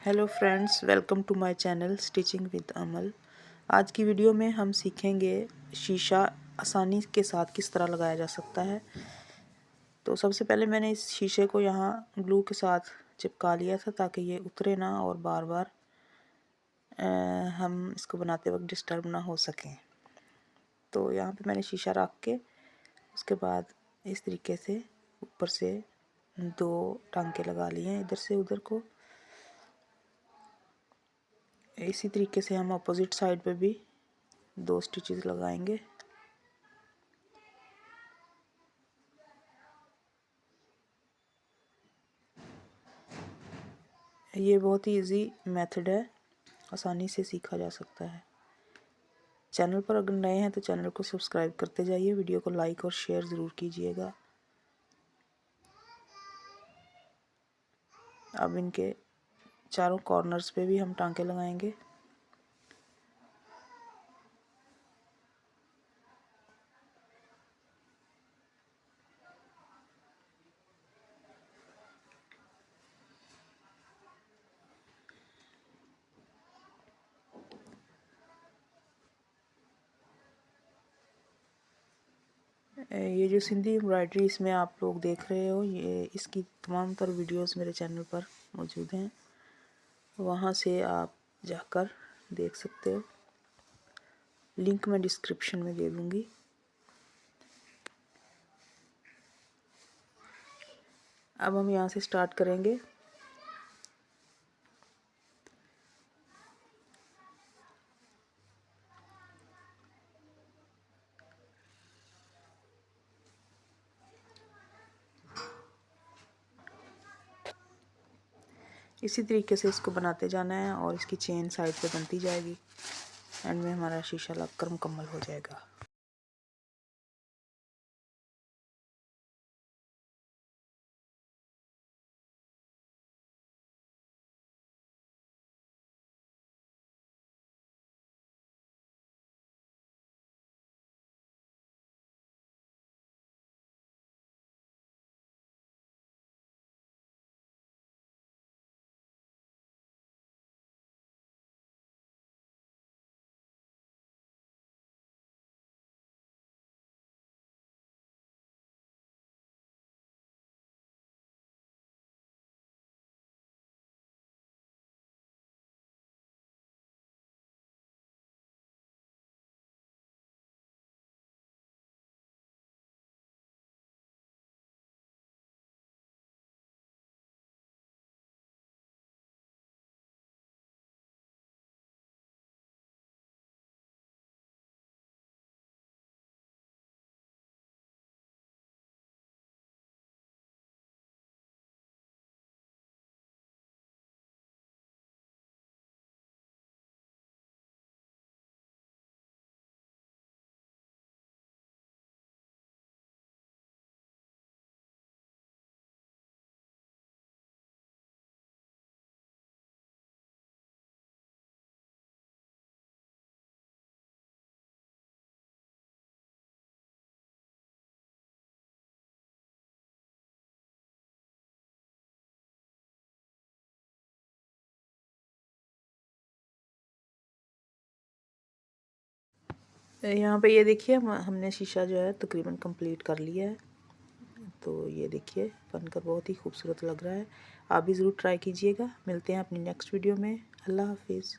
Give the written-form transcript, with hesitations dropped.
Hello friends, welcome to my channel stitching with Amal. आज की video में हम सीखेंगे शीशा आसानी के साथ किस तरह लगाया जा सकता है। तो सबसे पहले मैंने इस शीशे को यहाँ ग्लू के साथ चिपका लिया था ताकि ये उतरे ना और बार बार हम इसको बनाते वक्त डिस्टर्ब ना हो सकें। तो यहाँ पे मैंने शीशा रख के उसके बाद इस तरीके से ऊपर से 2 टांके लगा लिए हैं इधर से उधर को। इसी तरीके से हम अपोजिट साइड पे भी 2 स्टिचेस लगाएंगे। ये बहुत ही इजी मेथड है, आसानी से सीखा जा सकता है। चैनल पर अगर नए हैं तो चैनल को सब्सक्राइब करते जाइए, वीडियो को लाइक और शेयर ज़रूर कीजिएगा। अब इनके चारों कॉर्नर्स पे भी हम टांके लगाएंगे। ये जो सिंधी एम्ब्रॉयडरी इसमें आप लोग देख रहे हो, ये इसकी तमाम तर वीडियोस मेरे चैनल पर मौजूद हैं, वहाँ से आप जाकर देख सकते हो। लिंक मैं डिस्क्रिप्शन में दे दूँगी। अब हम यहाँ से स्टार्ट करेंगे। इसी तरीके से इसको बनाते जाना है और इसकी चेन साइड पे बनती जाएगी। एंड में हमारा शीशा लगकर मुकम्मल हो जाएगा। यहाँ पे ये देखिए हमने शीशा जो है तकरीबन कंप्लीट कर लिया है। तो ये देखिए बनकर बहुत ही खूबसूरत लग रहा है। आप भी ज़रूर ट्राई कीजिएगा। मिलते हैं अपनी नेक्स्ट वीडियो में। अल्लाह हाफिज़।